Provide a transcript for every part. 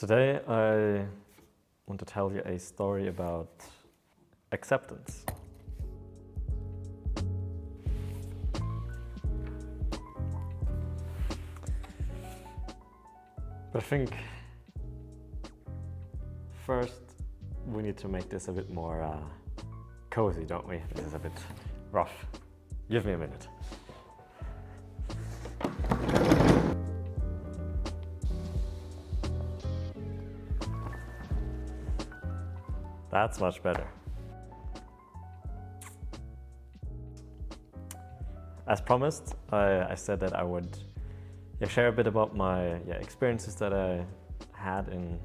Today I want to tell you a story about acceptance. But I think first we need to make this a bit more cozy, don't we? This is a bit rough. Give me a minute. That's much better. As promised, I said that I would share a bit about my experiences that I had in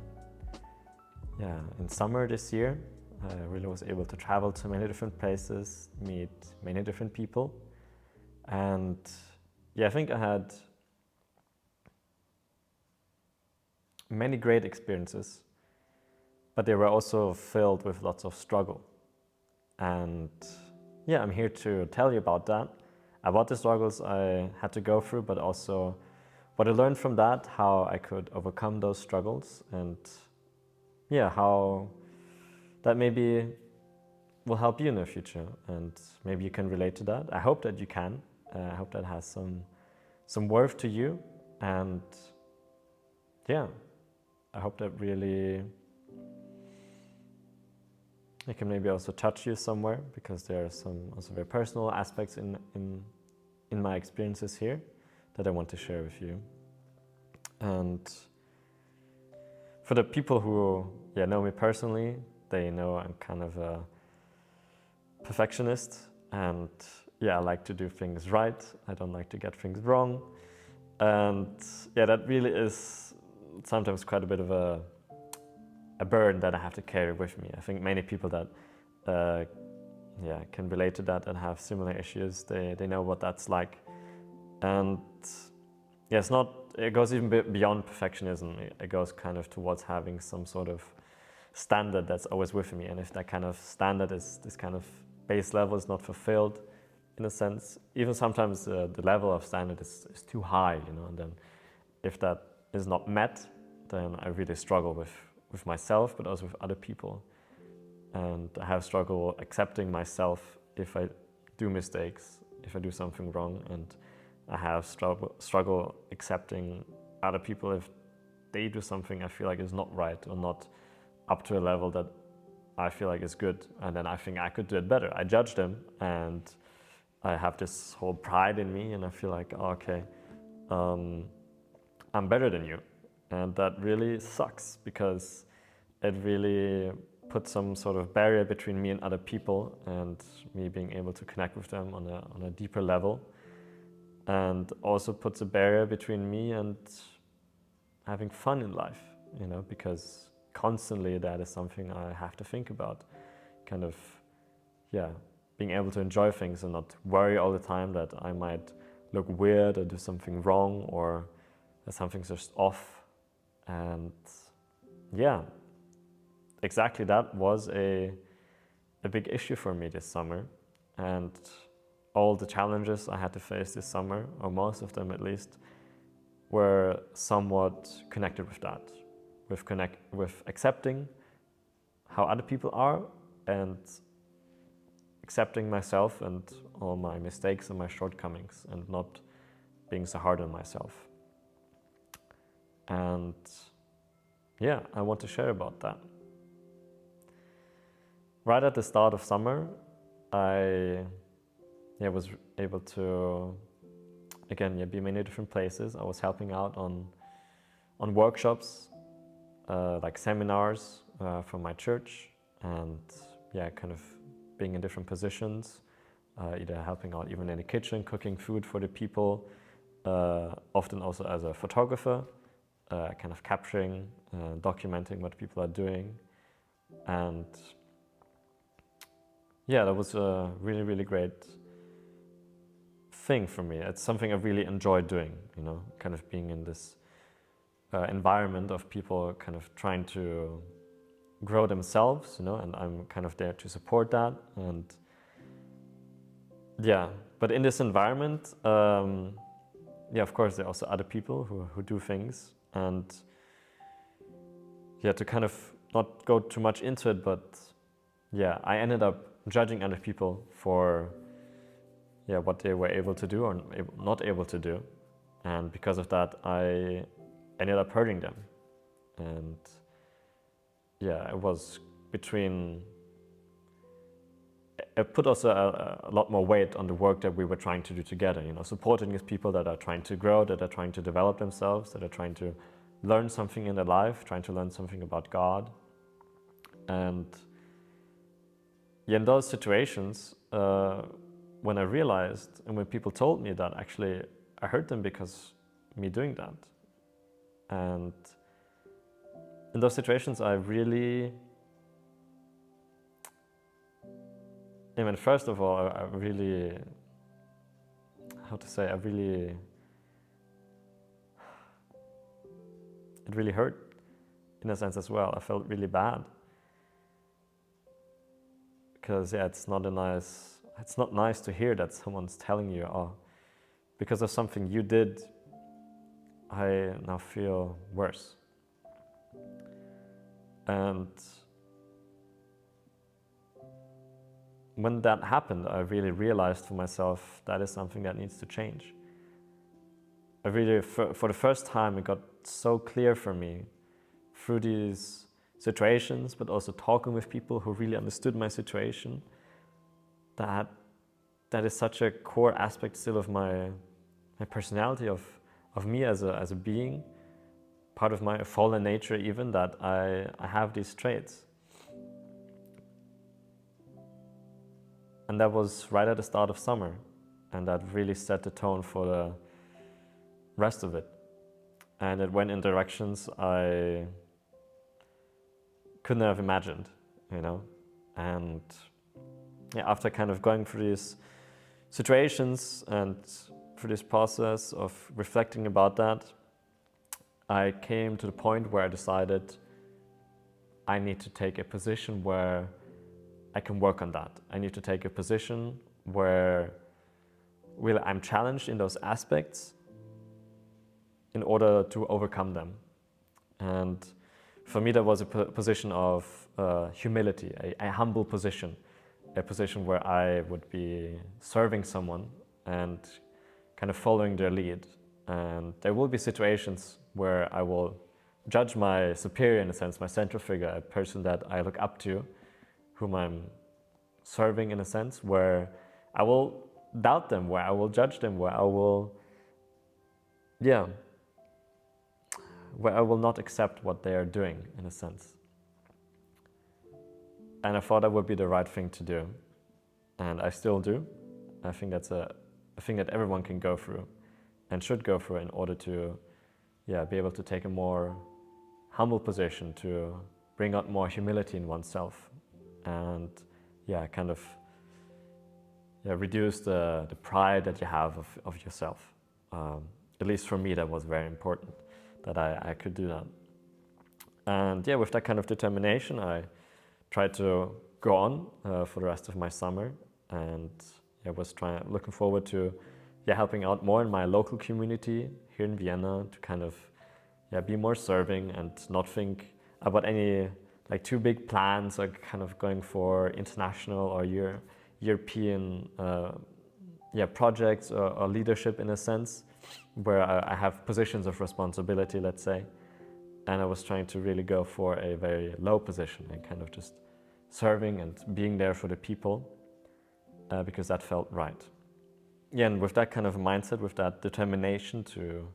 summer this year. I really was able to travel to many different places, meet many different people, and I think I had many great experiences, but they were also filled with lots of struggle. And I'm here to tell you about that, about the struggles I had to go through, but also what I learned from that, how I could overcome those struggles, and how that maybe will help you in the future, and maybe you can relate to that. I hope that you can. I hope that has some worth to you, and I hope that really it can maybe also touch you somewhere, because there are some also very personal aspects in my experiences here that I want to share with you. And for the people who know me personally, they know I'm kind of a perfectionist, and I like to do things right. I don't like to get things wrong, and that really is sometimes quite a bit of a burden that I have to carry with me. I think many people that can relate to that and have similar issues, they know what that's like. And it goes even beyond perfectionism. It goes kind of towards having some sort of standard that's always with me, and if that kind of standard is this kind of base level is not fulfilled, in a sense, even sometimes the level of standard is too high, and then if that is not met, then I really struggle with myself, but also with other people. And I have struggle accepting myself if I do mistakes, if I do something wrong, and I have struggle accepting other people if they do something I feel like is not right or not up to a level that I feel like is good, and then I think I could do it better. I judge them, and I have this whole pride in me, and I feel like, I'm better than you. And that really sucks, because it really puts some sort of barrier between me and other people, and me being able to connect with them on a deeper level, and also puts a barrier between me and having fun in life, because constantly that is something I have to think about, kind of being able to enjoy things and not worry all the time that I might look weird or do something wrong, or that something's just off. And exactly that was a big issue for me this summer. And all the challenges I had to face this summer, or most of them at least, were somewhat connected with that, with accepting how other people are, and accepting myself and all my mistakes and my shortcomings, and not being so hard on myself. And I want to share about that. Right at the start of summer, I was able to be many different places. I was helping out on workshops, like seminars from my church, and kind of being in different positions, either helping out even in the kitchen, cooking food for the people, often also as a photographer, kind of capturing, documenting what people are doing. And that was a really, really great thing for me. It's something I really enjoy doing, kind of being in this environment of people kind of trying to grow themselves, and I'm kind of there to support that. And but in this environment, of course, there are also other people who do things, and yeah, to kind of not go too much into it, but yeah, I ended up judging other people for what they were able to do or not able to do, and because of that, I ended up hurting them, and yeah, it was between. It put also a lot more weight on the work that we were trying to do together. Supporting these people that are trying to grow, that are trying to develop themselves, that are trying to learn something in their life, trying to learn something about God, and in those situations, when I realized and when people told me that actually I hurt them because me doing that, and in those situations I really, first of all, I really, it really hurt in a sense as well. I felt really bad because it's not nice to hear that someone's telling you, oh, because of something you did, I now feel worse. And when that happened, I really realized for myself that is something that needs to change. I really, for the first time, it got so clear for me through these situations, but also talking with people who really understood my situation, that is such a core aspect still of my personality, of me as a being, part of my fallen nature even, that I have these traits. And that was right at the start of summer, and that really set the tone for the rest of it. And it went in directions I couldn't have imagined, And after kind of going through these situations and through this process of reflecting about that, I came to the point where I decided I need to take a position where I can work on that. I need to take a position where I'm challenged in those aspects in order to overcome them. And for me, that was a position of humility, a humble position, a position where I would be serving someone and kind of following their lead. And there will be situations where I will judge my superior, in a sense, my central figure, a person that I look up to, whom I'm serving in a sense, where I will doubt them, where I will judge them, where I will not accept what they are doing, in a sense. And I thought that would be the right thing to do. And I still do. I think that's a thing that everyone can go through and should go through in order to be able to take a more humble position, to bring out more humility in oneself, and reduce the pride that you have of yourself. At least for me, that was very important, that I could do that. And with that kind of determination, I tried to go on for the rest of my summer, and was looking forward to helping out more in my local community here in Vienna, to kind of be more serving and not think about any too big plans, or kind of going for international or European projects or leadership, in a sense, where I have positions of responsibility, let's say. And I was trying to really go for a very low position and kind of just serving and being there for the people, because that felt right. And with that kind of mindset, with that determination to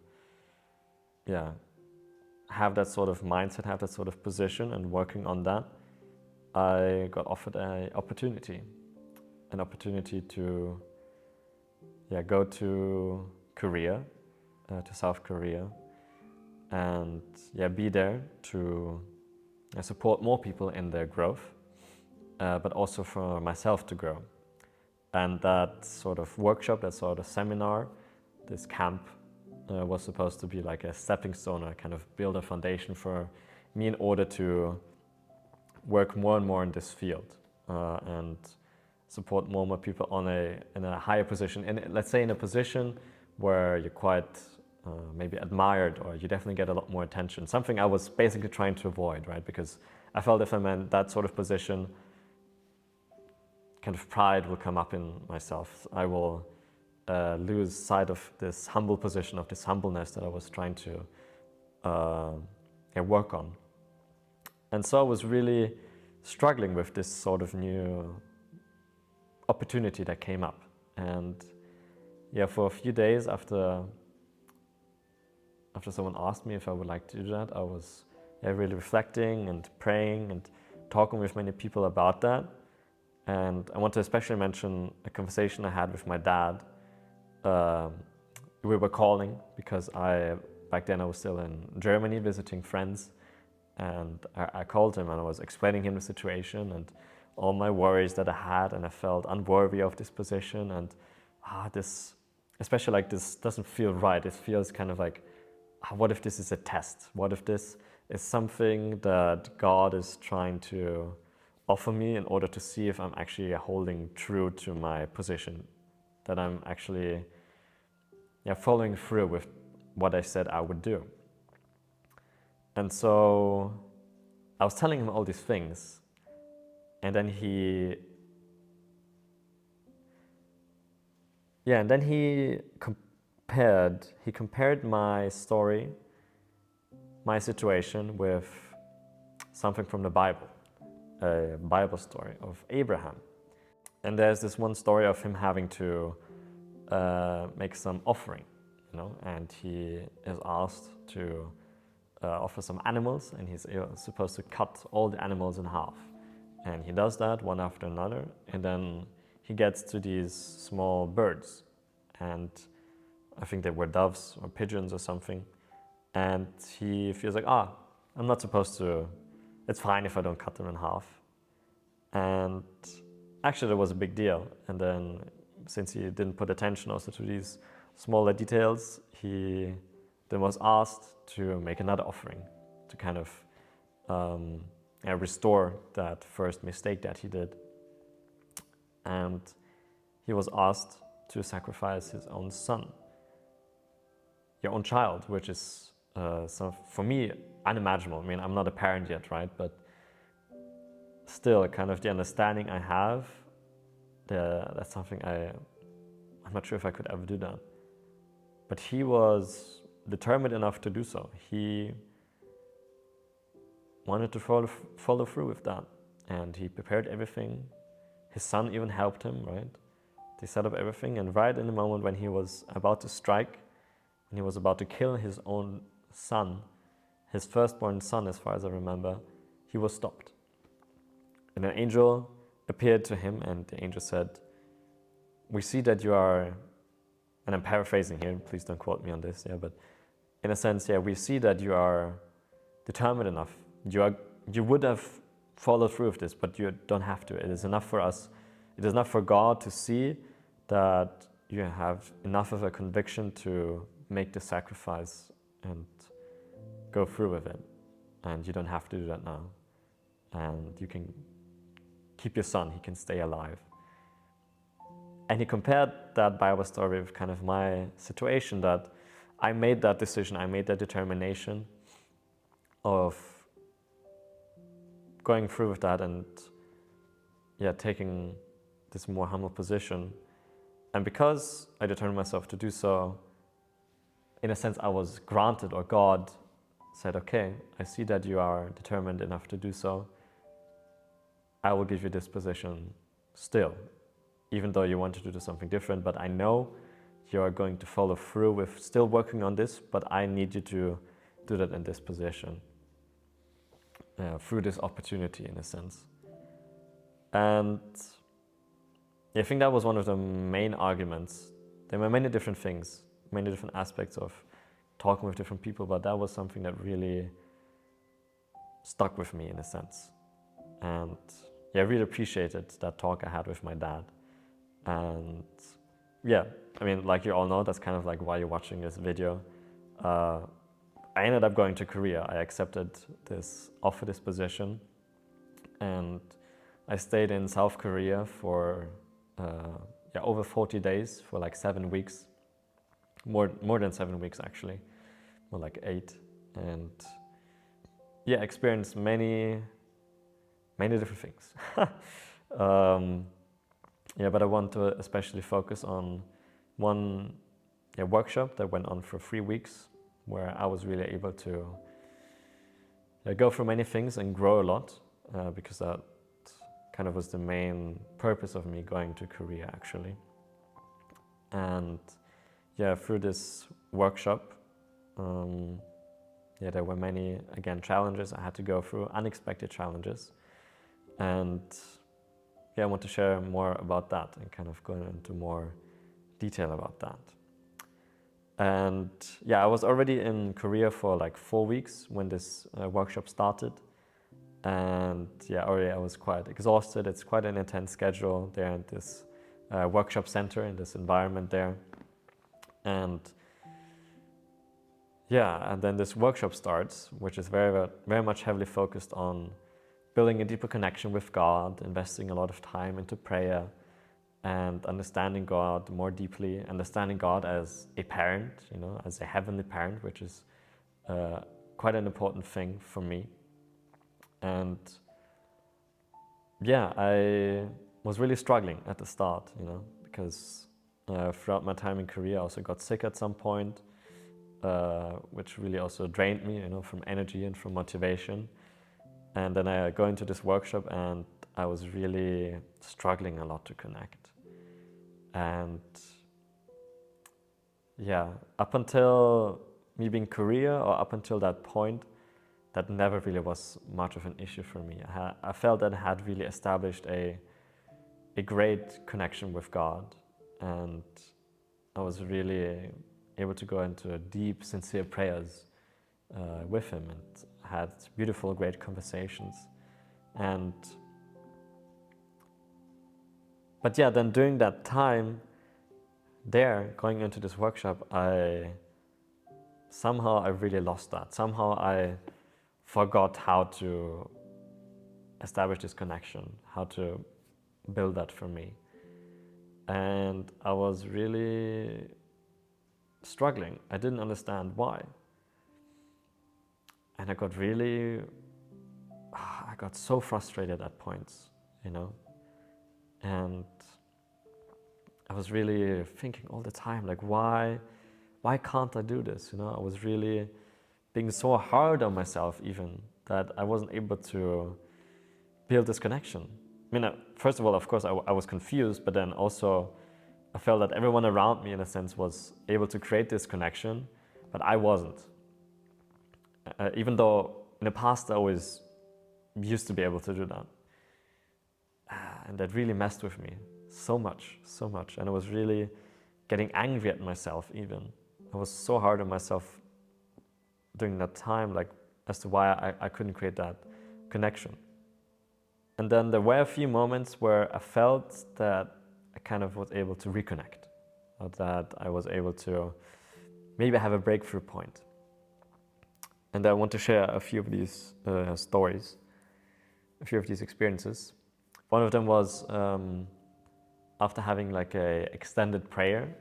have that sort of mindset, have that sort of position, and working on that, I got offered an opportunity to go to Korea, to South Korea, and be there to support more people in their growth, but also for myself to grow. And that sort of workshop, that sort of seminar, this camp, was supposed to be like a stepping stone, or kind of build a foundation for me in order to work more and more in this field, and support more people in a higher position. And let's say in a position where you're quite maybe admired, or you definitely get a lot more attention. Something I was basically trying to avoid, right? Because I felt if I'm in that sort of position, kind of pride will come up in myself. I will lose sight of this humble position, of this humbleness that I was trying to work on. And so I was really struggling with this sort of new opportunity that came up. And yeah, for a few days after someone asked me if I would like to do that, I was really reflecting and praying and talking with many people about that. And I want to especially mention a conversation I had with my dad. We were calling because back then I was still in Germany visiting friends, and I called him and I was explaining him the situation and all my worries that I had, and I felt unworthy of this position, and this, especially like this doesn't feel right. It feels kind of like, what if this is a test? What if this is something that God is trying to offer me in order to see if I'm actually holding true to my position, that I'm actually following through with what I said I would do. And so I was telling him all these things, and then he compared my story, my situation, with something from the Bible, a Bible story of Abraham. And there's this one story of him having to make some offering, and he is asked to offer some animals, and he's supposed to cut all the animals in half. And he does that one after another, and then he gets to these small birds, and I think they were doves or pigeons or something, and he feels like, I'm not supposed to, it's fine if I don't cut them in half. And actually that was a big deal. And then, since he didn't put attention also to these smaller details, he then was asked to make another offering to kind of restore that first mistake that he did. And he was asked to sacrifice his own son, your own child, which is for me unimaginable. I mean, I'm not a parent yet, right? But still, kind of the understanding I have, that's something I'm not sure if I could ever do that. But he was determined enough to do so. He wanted to follow through with that, and he prepared everything. His son even helped him, right? They set up everything, and right in the moment when he was about to strike, when he was about to kill his own son, his firstborn son, as far as I remember, he was stopped. And an angel appeared to him, and the angel said, "We see that you are," and I'm paraphrasing here, please don't quote me on this, but in a sense, we see that you are determined enough. You would have followed through with this, but you don't have to. It is enough for us. It is enough for God to see that you have enough of a conviction to make the sacrifice and go through with it. And you don't have to do that now. And you can keep your son, he can stay alive. And he compared that Bible story with kind of my situation, that I made that decision, I made that determination of going through with that and taking this more humble position. And because I determined myself to do so, in a sense I was granted, or God said, okay, I see that you are determined enough to do so. I will give you this position still, even though you wanted to do something different, but I know you are going to follow through with still working on this, but I need you to do that in this position, through this opportunity, in a sense. And I think that was one of the main arguments. There were many different things, many different aspects of talking with different people, but that was something that really stuck with me, in a sense. And I really appreciated that talk I had with my dad. And I mean, like you all know, that's kind of like why you're watching this video. I ended up going to Korea. I accepted this offer, this position, and I stayed in South Korea for over 40 days, for like 7 weeks. more than 7 weeks actually, more like 8, and yeah, experienced many different things. Yeah, but I want to especially focus on one workshop that went on for 3 weeks, where I was really able to go through many things and grow a lot, because that kind of was the main purpose of me going to Korea actually. And yeah, through this workshop, there were many, again, challenges I had to go through, unexpected challenges. And yeah, I want to share more about that and kind of go into more detail about that. And yeah, I was already in Korea for like 4 weeks when this workshop started. And yeah, already I was quite exhausted. It's quite an intense schedule there at this workshop center, in this environment there. And yeah, and then this workshop starts, which is very, very much heavily focused on building a deeper connection with God, investing a lot of time into prayer, and understanding God more deeply, understanding God as a parent, as a heavenly parent, which is quite an important thing for me. And yeah, I was really struggling at the start, because throughout my time in Korea, I also got sick at some point, which really also drained me, from energy and from motivation. And then I go into this workshop and I was really struggling a lot to connect. And yeah, up until me being Korea, or up until that point, that never really was much of an issue for me. I felt that I had really established a great connection with God, and I was really able to go into deep, sincere prayers with Him, and had beautiful, great conversations. But yeah, then during that time there, going into this workshop, I really lost that. Somehow I forgot how to establish this connection, how to build that for me. And I was really struggling. I didn't understand why. And I got so frustrated at points, and I was really thinking all the time, like, why can't I do this? I was really being so hard on myself, even, that I wasn't able to build this connection. I mean, first of all, of course, I was confused, but then also I felt that everyone around me, in a sense, was able to create this connection, but I wasn't. Even though in the past I always used to be able to do that. And that really messed with me so much. And I was really getting angry at myself even. I was so hard on myself during that time, like, as to why I couldn't create that connection. And then there were a few moments where I felt that I kind of was able to reconnect, or that I was able to maybe have a breakthrough point. And I want to share a few of these stories, a few of these experiences. One of them was after having like a extended prayer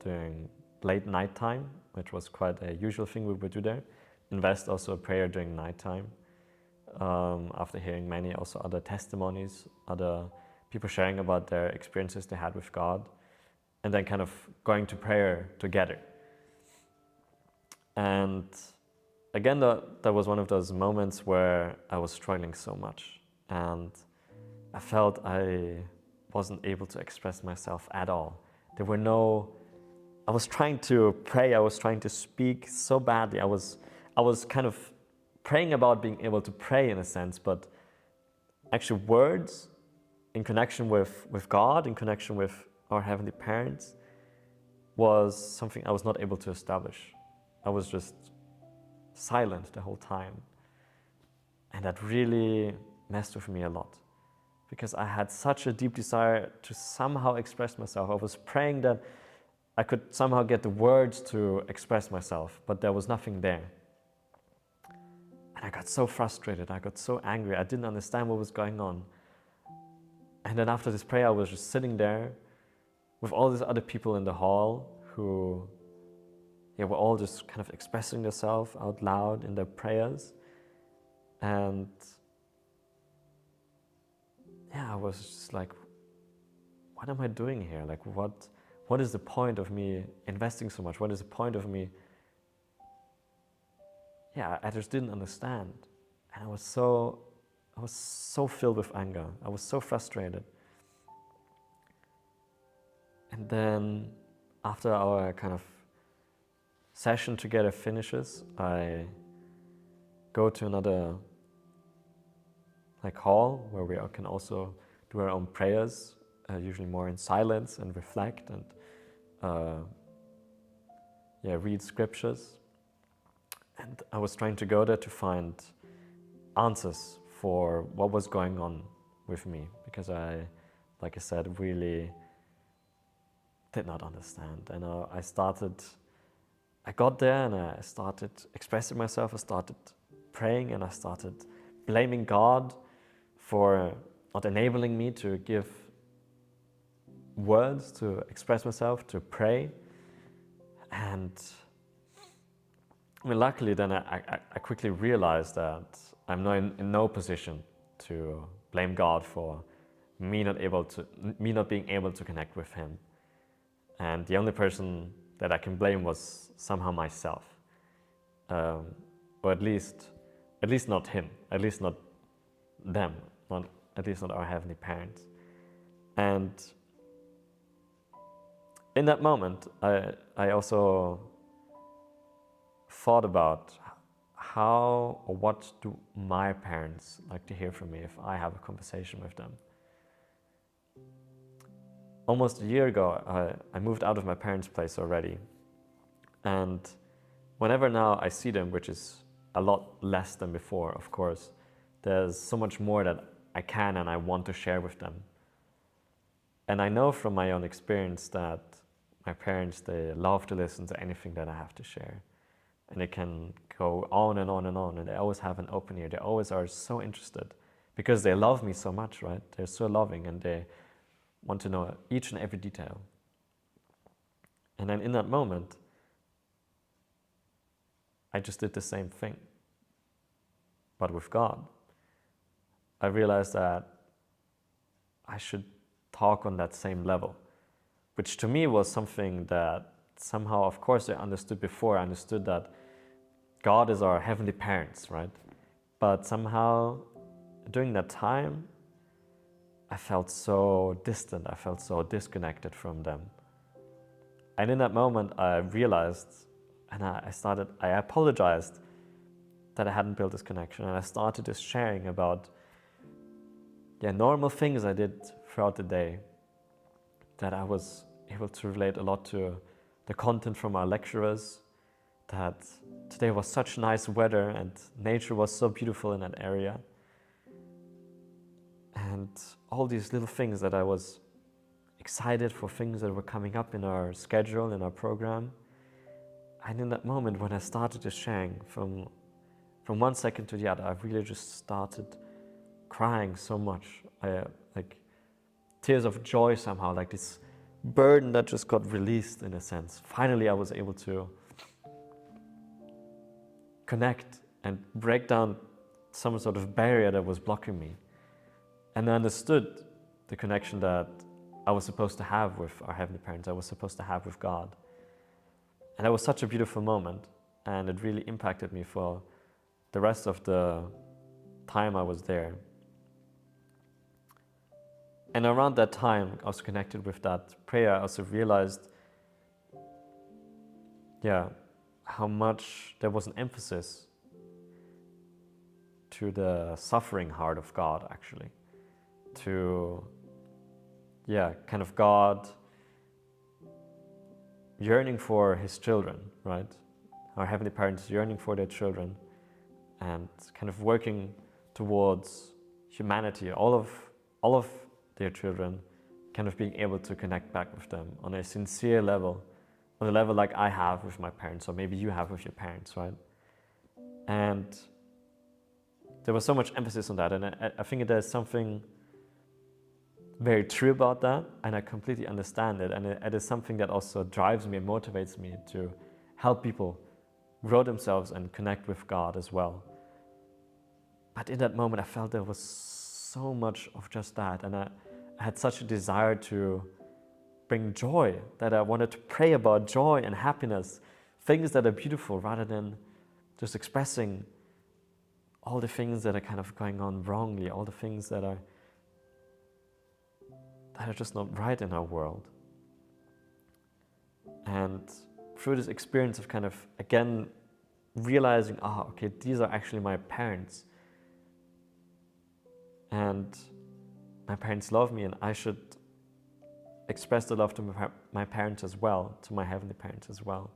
during late night time, which was quite a usual thing we would do there. Invest also a prayer during nighttime. After hearing many also other testimonies, other people sharing about their experiences they had with God, and then kind of going to prayer together. And again, that was one of those moments where I was struggling so much, and I felt I wasn't able to express myself at all. I was trying to pray, I was trying to speak so badly. I was kind of praying about being able to pray, in a sense, but actually words in connection with God, in connection with our Heavenly Parents, was something I was not able to establish. I was just silent the whole time. And that really messed with me a lot, because I had such a deep desire to somehow express myself. I was praying that I could somehow get the words to express myself, but there was nothing there. And I got so frustrated, I got so angry, I didn't understand what was going on. And then after this prayer, I was just sitting there with all these other people in the hall who were all just kind of expressing themselves out loud in their prayers. And I was just like, what am I doing here? Like, what is the point of me investing so much? What is the point of me? I just didn't understand. And I was so filled with anger. I was so frustrated. And then after our kind of session together finishes, I go to another hall where we can also do our own prayers, usually more in silence and reflect and read scriptures. And I was trying to go there to find answers for what was going on with me, because I said, really did not understand. And I got there and I started expressing myself, I started praying, and I started blaming God for not enabling me to give words, to express myself, to pray. And luckily then I quickly realized that I'm in no position to blame God for me not being able to connect with Him. And the only person that I can blame was somehow myself, or at least not Him, at least not them, at least not our Heavenly Parents. And in that moment, I also thought about how or what do my parents like to hear from me if I have a conversation with them. Almost a year ago, I moved out of my parents' place already. And whenever now I see them, which is a lot less than before, of course, there's so much more that I can and I want to share with them. And I know from my own experience that my parents, they love to listen to anything that I have to share. And they can go on and on and on, and they always have an open ear. They always are so interested because they love me so much, right? They're so loving and they want to know each and every detail. And then in that moment, I just did the same thing, but with God. I realized that I should talk on that same level, which to me was something that somehow, of course, I understood before. I understood that God is our heavenly parents, right? But somehow, during that time, I felt so distant. I felt so disconnected from them. And in that moment, I realized, and I apologized that I hadn't built this connection. And I started just sharing about normal things I did throughout the day, that I was able to relate a lot to the content from our lecturers, that today was such nice weather and nature was so beautiful in that area. And all these little things that I was excited for, things that were coming up in our schedule, in our program. And in that moment when I started just sharing, from 1 second to the other, I really just started crying so much. Tears of joy somehow, like this burden that just got released in a sense. Finally, I was able to connect and break down some sort of barrier that was blocking me. And I understood the connection that I was supposed to have with our Heavenly Parents, I was supposed to have with God. And that was such a beautiful moment, and it really impacted me for the rest of the time I was there. And around that time, I was connected with that prayer. I also realized, how much there was an emphasis to the suffering heart of God, actually. To, kind of God yearning for His children, right? Our Heavenly Parents yearning for their children and kind of working towards humanity, all of their children, kind of being able to connect back with them on a sincere level, on a level like I have with my parents, or maybe you have with your parents, right? And there was so much emphasis on that, and I think there's something very true about that, and I completely understand it, and it is something that also drives me and motivates me to help people grow themselves and connect with God as well. But in that moment, I felt there was so much of just that, and I had such a desire to bring joy, that I wanted to pray about joy and happiness, things that are beautiful, rather than just expressing all the things that are kind of going on wrongly, all the things that are just not right in our world. And through this experience of kind of, again, realizing, okay, these are actually my parents. And my parents love me, and I should express the love to my parents as well, to my heavenly parents as well.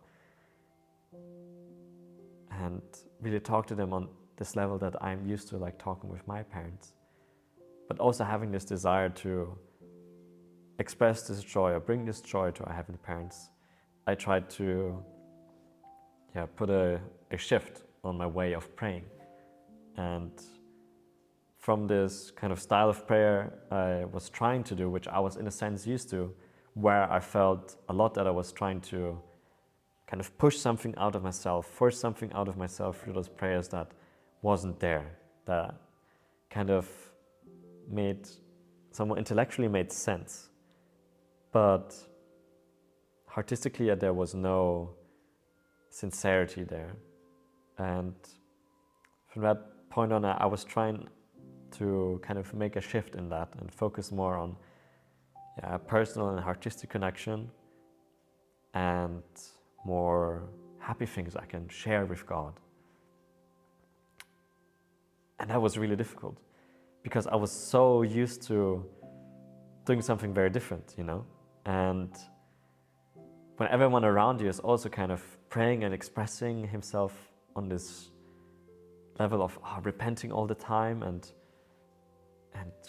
And really talk to them on this level that I'm used to, like talking with my parents. But also having this desire to express this joy or bring this joy to our heavenly parents. I tried to put a shift on my way of praying. And from this kind of style of prayer I was trying to do, which I was in a sense used to, where I felt a lot that I was trying to kind of push something out of myself, force something out of myself through those prayers that wasn't there, that kind of somewhat intellectually made sense. But artistically, there was no sincerity there. And from that point on, I was trying to kind of make a shift in that and focus more on a personal and artistic connection and more happy things I can share with God. And that was really difficult because I was so used to doing something very different, And when everyone around you is also kind of praying and expressing himself on this level of repenting all the time and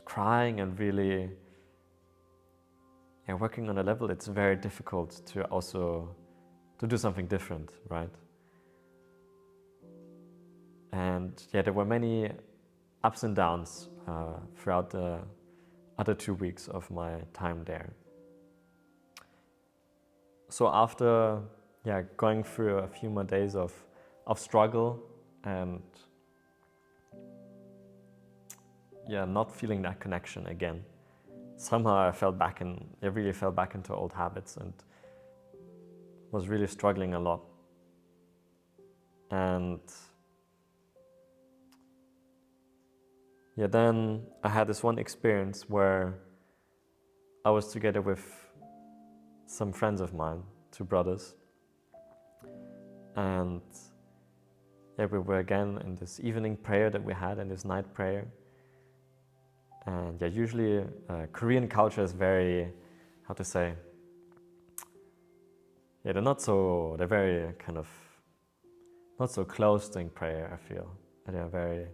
crying and really working on a level, it's very difficult to also to do something different, right? And there were many ups and downs throughout the other 2 weeks of my time there. So after going through a few more days of struggle and not feeling that connection again, somehow I really fell back into old habits and was really struggling a lot. And then I had this one experience where I was together with some friends of mine, 2 brothers, and we were again in this evening prayer that we had, and this night prayer. And usually Korean culture is very, they're very kind of not so close during prayer, I feel. They're very,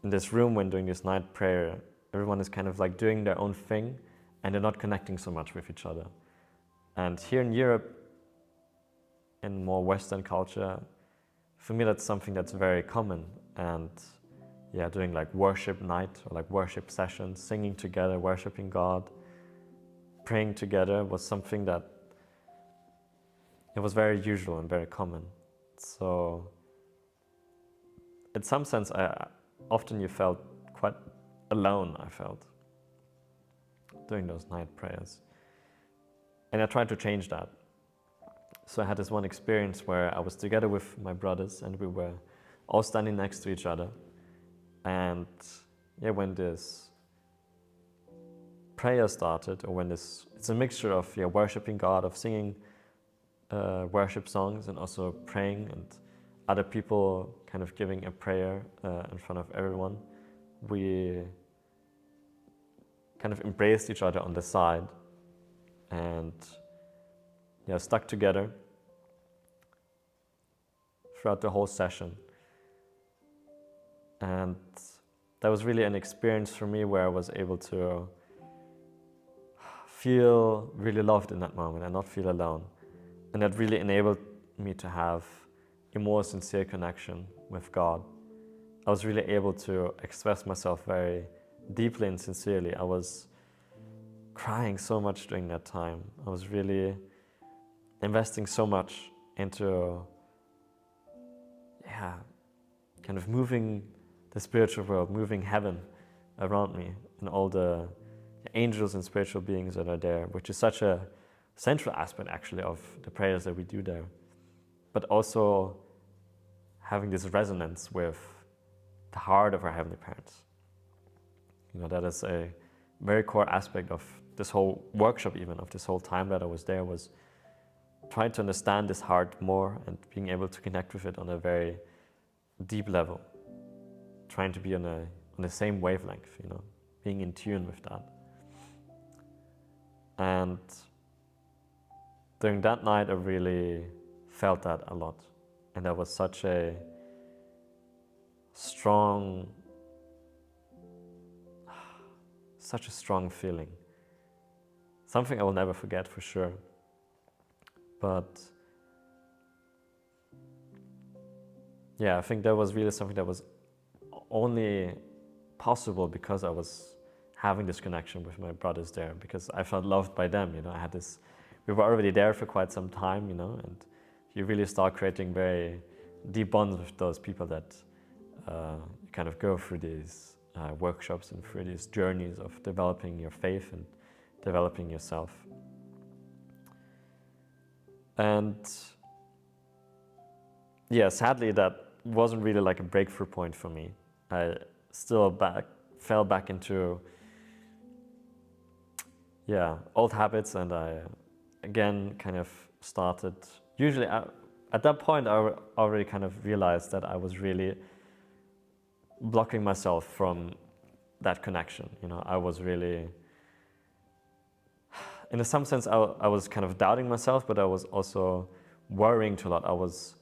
in this room when doing this night prayer, everyone is kind of like doing their own thing and they're not connecting so much with each other. And here in Europe, in more Western culture, for me that's something that's very common. And doing like worship night or like worship sessions, singing together, worshiping God, praying together was something that it was very usual and very common. So in some sense, often you felt quite alone, I felt, doing those night prayers. And I tried to change that. So I had this one experience where I was together with my brothers and we were all standing next to each other. And when this prayer started, or when it's a mixture of worshiping God, of singing worship songs and also praying, and other people kind of giving a prayer in front of everyone, we kind of embraced each other on the side and stuck together throughout the whole session. And that was really an experience for me where I was able to feel really loved in that moment and not feel alone. And that really enabled me to have a more sincere connection with God. I was really able to express myself very deeply and sincerely. I was crying so much during that time. I was really investing so much into, yeah, kind of moving the spiritual world, moving heaven around me, and all the angels and spiritual beings that are there, which is such a central aspect actually of the prayers that we do there. But also having this resonance with the heart of our Heavenly Parents. That is a very core aspect of this whole workshop, even of this whole time that I was there, was trying to understand this heart more and being able to connect with it on a very deep level, trying to be on the same wavelength, being in tune with that. And during that night, I really felt that a lot. And that was such a strong feeling. Something I will never forget for sure. But yeah, I think that was really something that was only possible because I was having this connection with my brothers there, because I felt loved by them. We were already there for quite some time, and you really start creating very deep bonds with those people that you kind of go through these workshops and through these journeys of developing your faith and developing yourself. And yeah, sadly, that wasn't really like a breakthrough point for me. I still fell back into old habits, and I again kind of started. Usually, at that point, I already kind of realized that I was really blocking myself from that connection. I was really, in some sense, I was kind of doubting myself, but I was also worrying too a lot. I was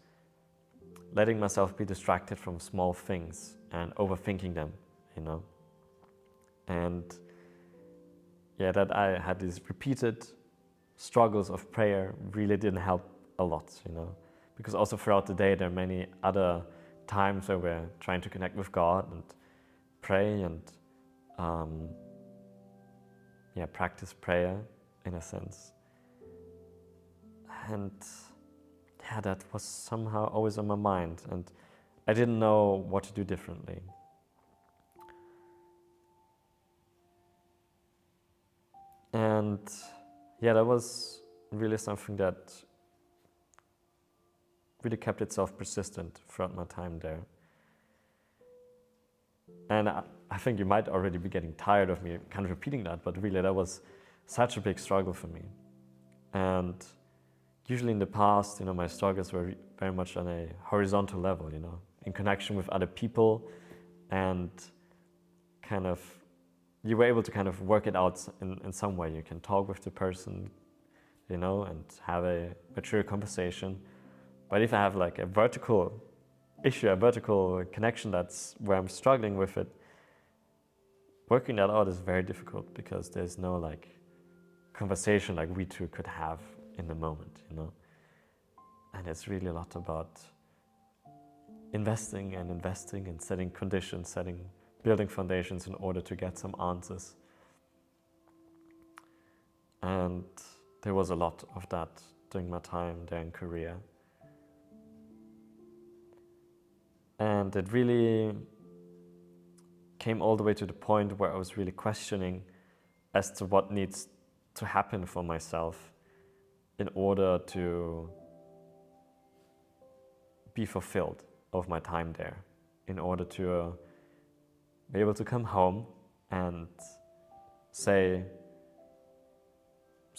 letting myself be distracted from small things and overthinking them, And yeah, that I had these repeated struggles of prayer really didn't help a lot, Because also throughout the day, there are many other times where we're trying to connect with God and pray and practice prayer in a sense. And yeah, that was somehow always on my mind, and I didn't know what to do differently. And yeah, that was really something that really kept itself persistent throughout my time there. And I think you might already be getting tired of me kind of repeating that, but really that was such a big struggle for me. And usually in the past, my struggles were very much on a horizontal level, in connection with other people, and kind of, you were able to kind of work it out in some way. You can talk with the person, and have a mature conversation. But if I have like a vertical issue, a vertical connection, that's where I'm struggling with it, working that out is very difficult, because there's no like conversation like we two could have in the moment, And it's really a lot about investing and setting conditions, building foundations in order to get some answers. And there was a lot of that during my time there in Korea. And it really came all the way to the point where I was really questioning as to what needs to happen for myself in order to be fulfilled of my time there, in order to be able to come home and say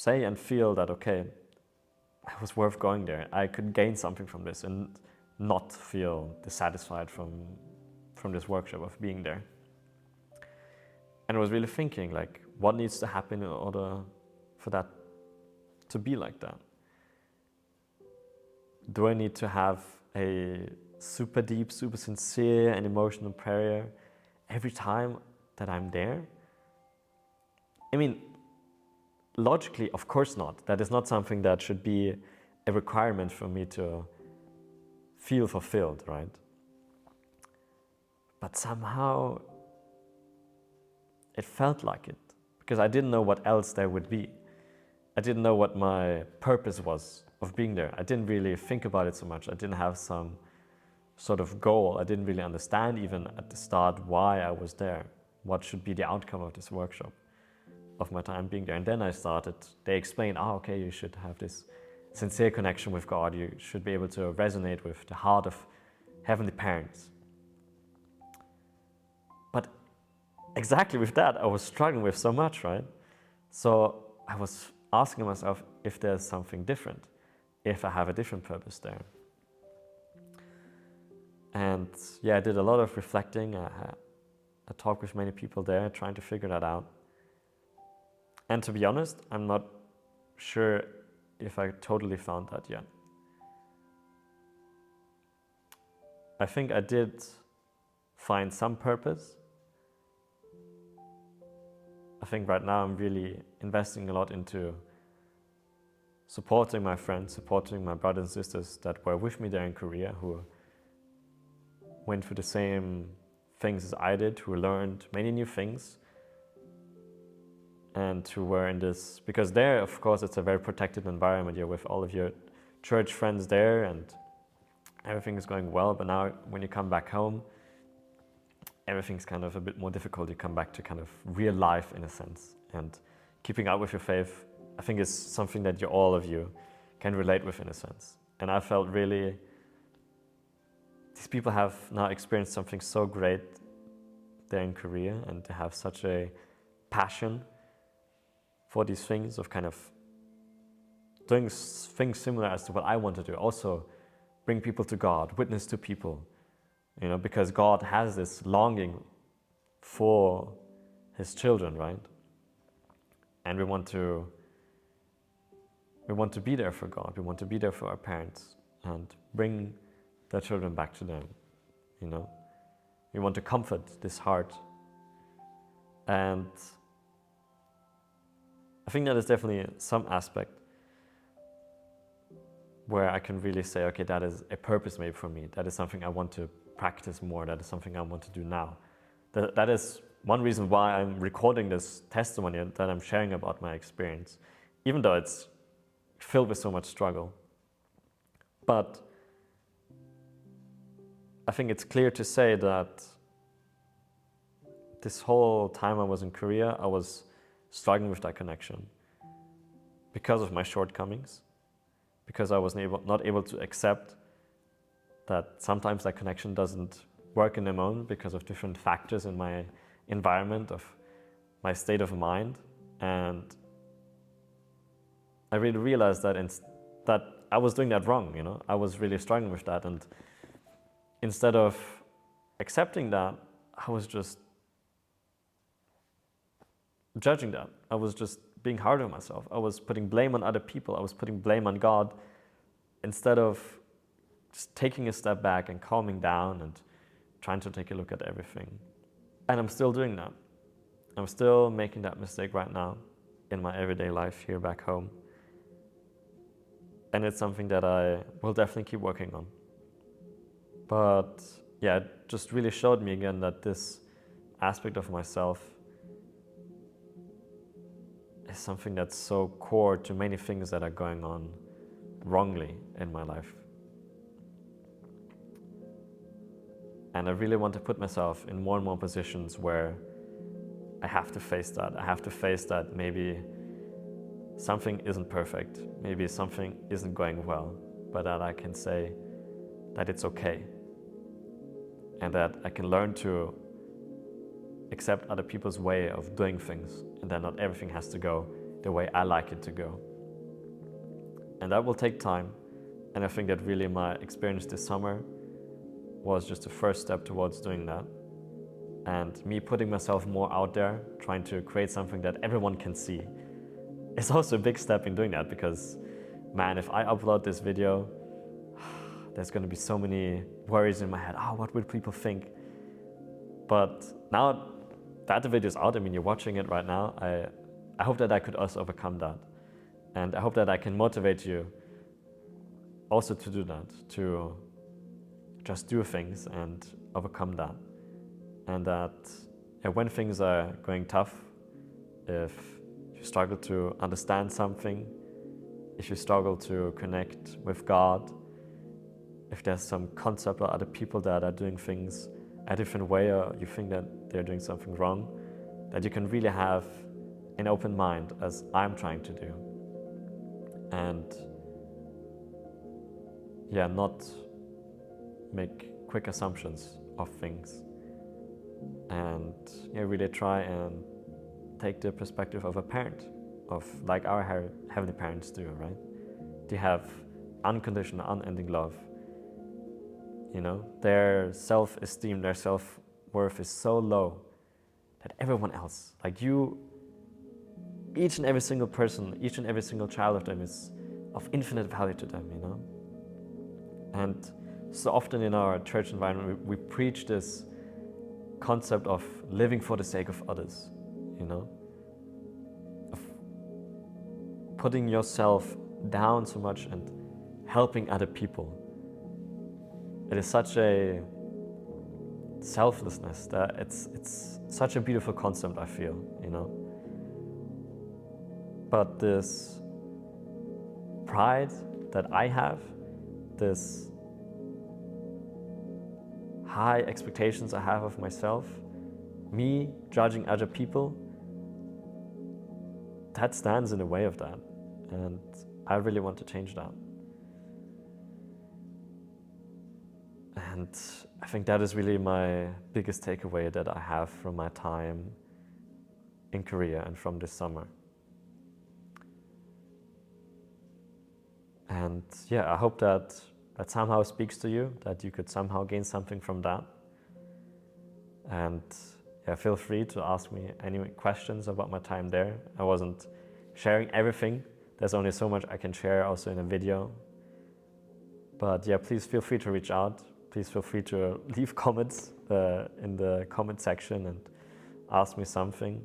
and feel that, okay, it was worth going there. I could gain something from this and not feel dissatisfied from this workshop of being there. And I was really thinking, like, what needs to happen in order for that to be like that? Do I need to have a super deep, super sincere and emotional prayer every time that I'm there? I mean, logically, of course not. That is not something that should be a requirement for me to feel fulfilled, right? But somehow it felt like it, because I didn't know what else there would be. I didn't know what my purpose was of being there. I didn't really think about it so much. I didn't have some sort of goal. I didn't really understand even at the start why I was there, what should be the outcome of this workshop, of my time being there. And then they explained, okay, you should have this sincere connection with God. You should be able to resonate with the heart of heavenly parents. But exactly with that, I was struggling with so much, right? So I was asking myself if there's something different, if I have a different purpose there. And yeah, I did a lot of reflecting. I talked with many people there, trying to figure that out. And to be honest, I'm not sure if I totally found that yet. I think I did find some purpose. I think right now I'm really investing a lot into supporting my friends, supporting my brothers and sisters that were with me there in Korea, who went through the same things as I did, who learned many new things, and who were in this, because there, of course, it's a very protected environment. You're with all of your church friends there and everything is going well, but now when you come back home, everything's kind of a bit more difficult. You come back to kind of real life in a sense, and keeping up with your faith, I think, is something that all of you can relate with in a sense. And I felt really, these people have now experienced something so great there in Korea, and they have such a passion for these things, of kind of doing things similar as to what I want to do. Also bring people to God, witness to people, because God has this longing for his children, right? And we want to be there for God. We want to be there for our parents and bring their children back to them, We want to comfort this heart. And I think that is definitely some aspect where I can really say, okay, that is a purpose maybe for me. That is something I want to practice more. That is something I want to do now. That is one reason why I'm recording this testimony and that I'm sharing about my experience, even though it's filled with so much struggle. But I think it's clear to say that this whole time I was in Korea, I was struggling with that connection because of my shortcomings, because I was not able to accept that sometimes that connection doesn't work in the moment because of different factors in my environment, of my state of mind. And I really realized that that I was doing that wrong, I was really struggling with that. And instead of accepting that, I was just judging that. I was just being hard on myself. I was putting blame on other people. I was putting blame on God, instead of just taking a step back and calming down and trying to take a look at everything. And I'm still doing that. I'm still making that mistake right now in my everyday life here back home. And it's something that I will definitely keep working on. But yeah, it just really showed me again that this aspect of myself is something that's so core to many things that are going on wrongly in my life. And I really want to put myself in more and more positions where I have to face that. I have to face that maybe something isn't perfect, maybe something isn't going well, but that I can say that it's okay. And that I can learn to accept other people's way of doing things, and that not everything has to go the way I like it to go. And that will take time. And I think that really my experience this summer was just the first step towards doing that. And me putting myself more out there, trying to create something that everyone can see, is also a big step in doing that, because man, if I upload this video, there's going to be so many worries in my head. What will people think? But now that the video is out, you're watching it right now, I hope that I could also overcome that. And I hope that I can motivate you also to do that, to just do things and overcome that. And that when things are going tough, if you you struggle to understand something, if you struggle to connect with God, if there's some concept or other people that are doing things a different way, or you think that they're doing something wrong, that you can really have an open mind, as I'm trying to do. And yeah, not make quick assumptions of things. And yeah, really try and take the perspective of a parent, of like our heavenly parents do, right? They have unconditional, unending love. You know, their self-esteem, their self-worth is so low that everyone else, like you, each and every single person, each and every single child of them is of infinite value to them, you know? And so often in our church environment, we preach this concept of living for the sake of others, you know? Of putting yourself down so much and helping other people. It is such a selflessness that it's such a beautiful concept, I feel, you know? But this pride that I have, this high expectations I have of myself, me judging other people, that stands in the way of that. And I really want to change that. And I think that is really my biggest takeaway that I have from my time in Korea and from this summer. And yeah, I hope that somehow speaks to you, that you could somehow gain something from that. And yeah, feel free to ask me any questions about my time there. I wasn't sharing everything. There's only so much I can share also in a video. But yeah, please feel free to reach out. Please feel free to leave comments in the comment section and ask me something.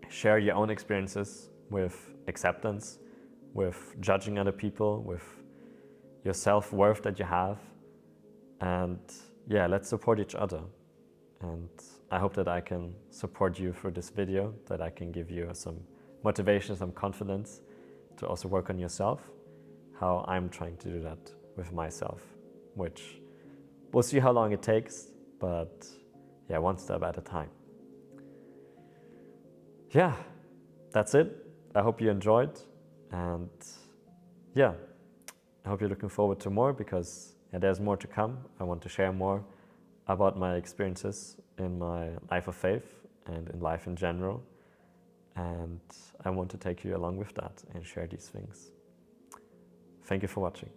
Share your own experiences with acceptance, with judging other people, with your self-worth that you have. And yeah, let's support each other. And I hope that I can support you through this video, that I can give you some motivation, some confidence to also work on yourself, how I'm trying to do that with myself, which we'll see how long it takes, but yeah, one step at a time. Yeah, that's it. I hope you enjoyed, and yeah, I hope you're looking forward to more, because yeah, there's more to come. I want to share more about my experiences in my life of faith and in life in general, and I want to take you along with that and share these things. Thank you for watching.